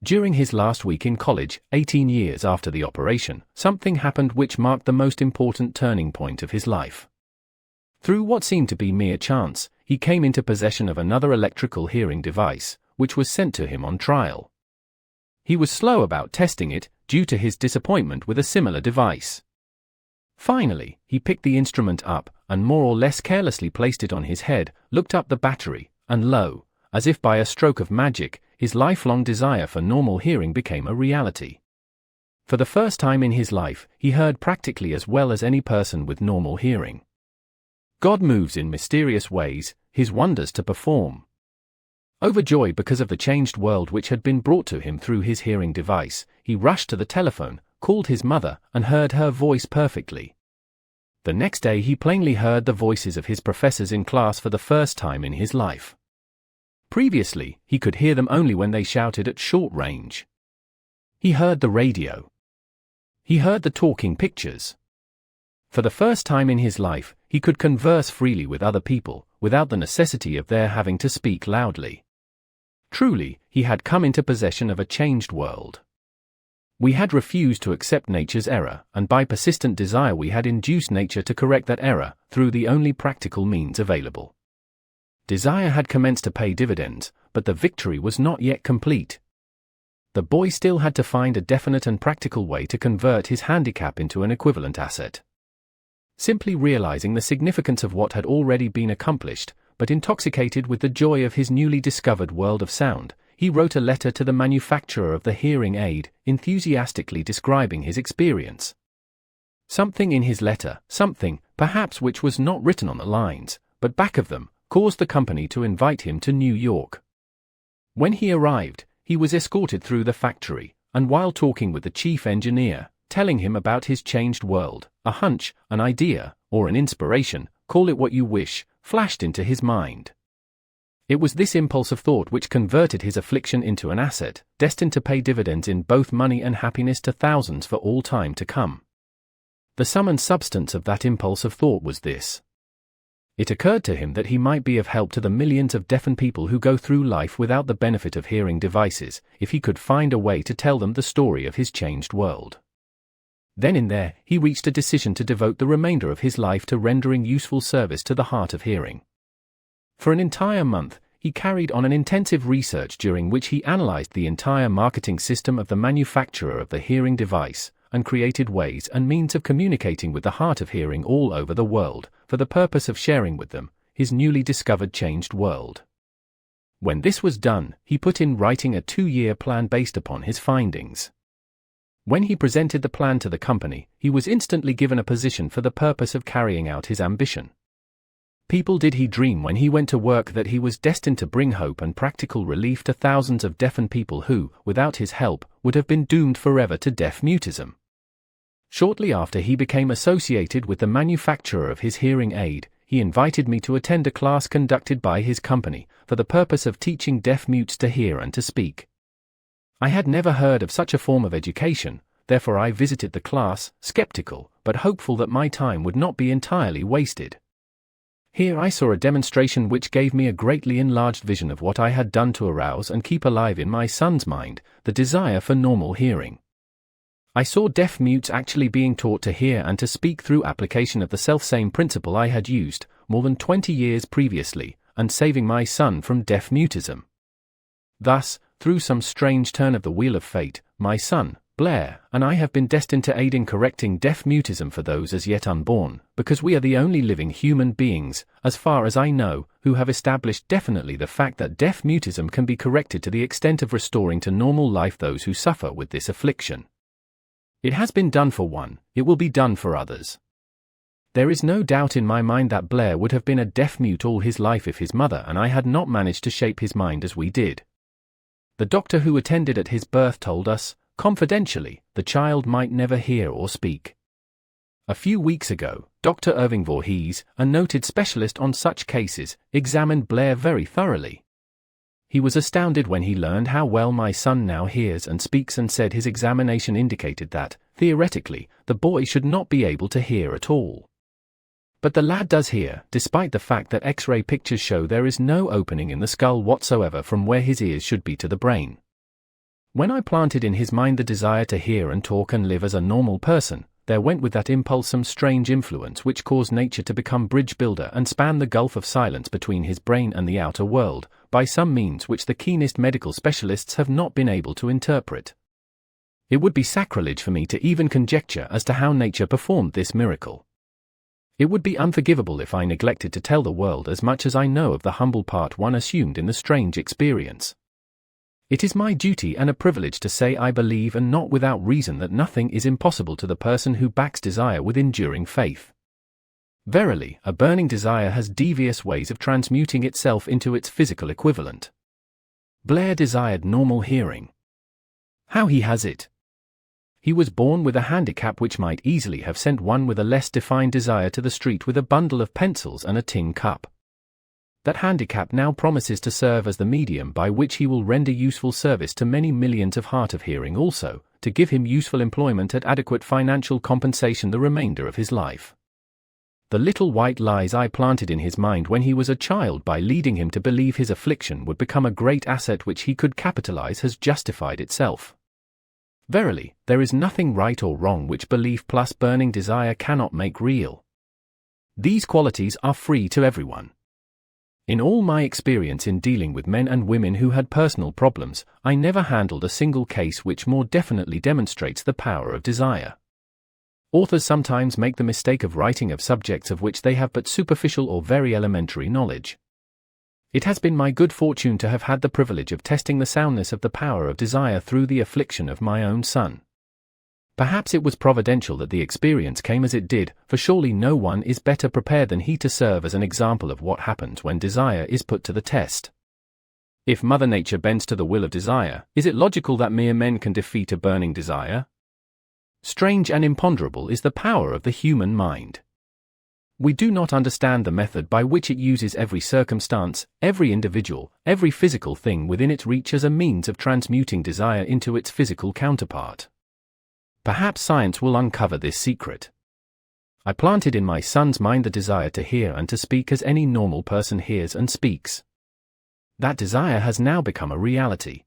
During his last week in college, 18 years after the operation, something happened which marked the most important turning point of his life. Through what seemed to be mere chance, he came into possession of another electrical hearing device, which was sent to him on trial. He was slow about testing it, due to his disappointment with a similar device. Finally, he picked the instrument up, and more or less carelessly placed it on his head, looked up the battery, and lo, as if by a stroke of magic, his lifelong desire for normal hearing became a reality. For the first time in his life, he heard practically as well as any person with normal hearing. God moves in mysterious ways, his wonders to perform. Overjoyed because of the changed world which had been brought to him through his hearing device, he rushed to the telephone, called his mother, and heard her voice perfectly. The next day he plainly heard the voices of his professors in class for the first time in his life. Previously, he could hear them only when they shouted at short range. He heard the radio. He heard the talking pictures. For the first time in his life, he could converse freely with other people, without the necessity of their having to speak loudly. Truly, he had come into possession of a changed world. We had refused to accept nature's error, and by persistent desire we had induced nature to correct that error, through the only practical means available. Desire had commenced to pay dividends, but the victory was not yet complete. The boy still had to find a definite and practical way to convert his handicap into an equivalent asset. Simply realizing the significance of what had already been accomplished, but intoxicated with the joy of his newly discovered world of sound, he wrote a letter to the manufacturer of the hearing aid, enthusiastically describing his experience. Something in his letter, something, perhaps which was not written on the lines, but back of them, caused the company to invite him to New York. When he arrived, he was escorted through the factory, and while talking with the chief engineer, telling him about his changed world, a hunch, an idea, or an inspiration, call it what you wish, flashed into his mind. It was this impulse of thought which converted his affliction into an asset, destined to pay dividends in both money and happiness to thousands for all time to come. The sum and substance of that impulse of thought was this. It occurred to him that he might be of help to the millions of deafened people who go through life without the benefit of hearing devices, if he could find a way to tell them the story of his changed world. Then and there, he reached a decision to devote the remainder of his life to rendering useful service to the hard of hearing. For an entire month, he carried on an intensive research during which he analyzed the entire marketing system of the manufacturer of the hearing device, and created ways and means of communicating with the hard of hearing all over the world, for the purpose of sharing with them his newly discovered changed world. When this was done, he put in writing a 2-year plan based upon his findings. When he presented the plan to the company, he was instantly given a position for the purpose of carrying out his ambition. People did he dream when he went to work that he was destined to bring hope and practical relief to thousands of deafened people who, without his help, would have been doomed forever to deaf mutism. Shortly after he became associated with the manufacturer of his hearing aid, he invited me to attend a class conducted by his company, for the purpose of teaching deaf mutes to hear and to speak. I had never heard of such a form of education, therefore I visited the class, skeptical, but hopeful that my time would not be entirely wasted. Here I saw a demonstration which gave me a greatly enlarged vision of what I had done to arouse and keep alive in my son's mind, the desire for normal hearing. I saw deaf mutes actually being taught to hear and to speak through application of the selfsame principle I had used, more than 20 years previously, and saving my son from deaf mutism. Thus, through some strange turn of the wheel of fate, my son, Blair, and I have been destined to aid in correcting deaf mutism for those as yet unborn, because we are the only living human beings, as far as I know, who have established definitely the fact that deaf mutism can be corrected to the extent of restoring to normal life those who suffer with this affliction. It has been done for one, it will be done for others. There is no doubt in my mind that Blair would have been a deaf mute all his life if his mother and I had not managed to shape his mind as we did. The doctor who attended at his birth told us, confidentially, the child might never hear or speak. A few weeks ago, Dr. Irving Voorhees, a noted specialist on such cases, examined Blair very thoroughly. He was astounded when he learned how well my son now hears and speaks and said his examination indicated that, theoretically, the boy should not be able to hear at all. But the lad does hear, despite the fact that X-ray pictures show there is no opening in the skull whatsoever from where his ears should be to the brain. When I planted in his mind the desire to hear and talk and live as a normal person, there went with that impulse some strange influence which caused nature to become bridge builder and span the gulf of silence between his brain and the outer world, by some means which the keenest medical specialists have not been able to interpret. It would be sacrilege for me to even conjecture as to how nature performed this miracle. It would be unforgivable if I neglected to tell the world as much as I know of the humble part one assumed in the strange experience. It is my duty and a privilege to say I believe, and not without reason, that nothing is impossible to the person who backs desire with enduring faith. Verily, a burning desire has devious ways of transmuting itself into its physical equivalent. Blair desired normal hearing. How he has it? He was born with a handicap which might easily have sent one with a less defined desire to the street with a bundle of pencils and a tin cup. That handicap now promises to serve as the medium by which he will render useful service to many millions of hard of hearing, also, to give him useful employment at adequate financial compensation the remainder of his life. The little white lies I planted in his mind when he was a child by leading him to believe his affliction would become a great asset which he could capitalize has justified itself. Verily, there is nothing right or wrong which belief plus burning desire cannot make real. These qualities are free to everyone. In all my experience in dealing with men and women who had personal problems, I never handled a single case which more definitely demonstrates the power of desire. Authors sometimes make the mistake of writing of subjects of which they have but superficial or very elementary knowledge. It has been my good fortune to have had the privilege of testing the soundness of the power of desire through the affliction of my own son. Perhaps it was providential that the experience came as it did, for surely no one is better prepared than he to serve as an example of what happens when desire is put to the test. If Mother Nature bends to the will of desire, is it logical that mere men can defeat a burning desire? Strange and imponderable is the power of the human mind. We do not understand the method by which it uses every circumstance, every individual, every physical thing within its reach as a means of transmuting desire into its physical counterpart. Perhaps science will uncover this secret. I planted in my son's mind the desire to hear and to speak as any normal person hears and speaks. That desire has now become a reality.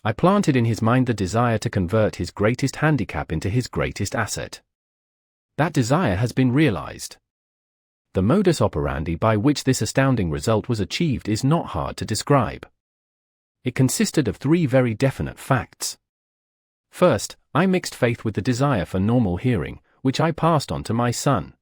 I planted in his mind the desire to convert his greatest handicap into his greatest asset. That desire has been realized. The modus operandi by which this astounding result was achieved is not hard to describe. It consisted of three very definite facts. First, I mixed faith with the desire for normal hearing, which I passed on to my son.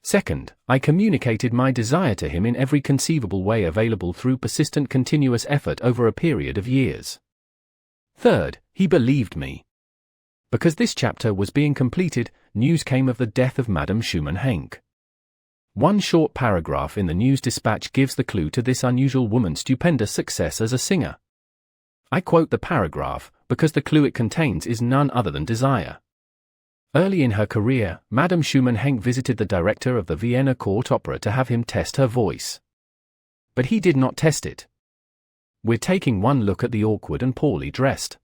Second, I communicated my desire to him in every conceivable way available through persistent continuous effort over a period of years. Third, he believed me. Because this chapter was being completed, news came of the death of Madame Schumann Hencke. One short paragraph in the News Dispatch gives the clue to this unusual woman's stupendous success as a singer. I quote the paragraph, because the clue it contains is none other than desire. Early in her career, Madame Schumann Hencke visited the director of the Vienna Court Opera to have him test her voice. But he did not test it. We're taking one look at the awkward and poorly dressed,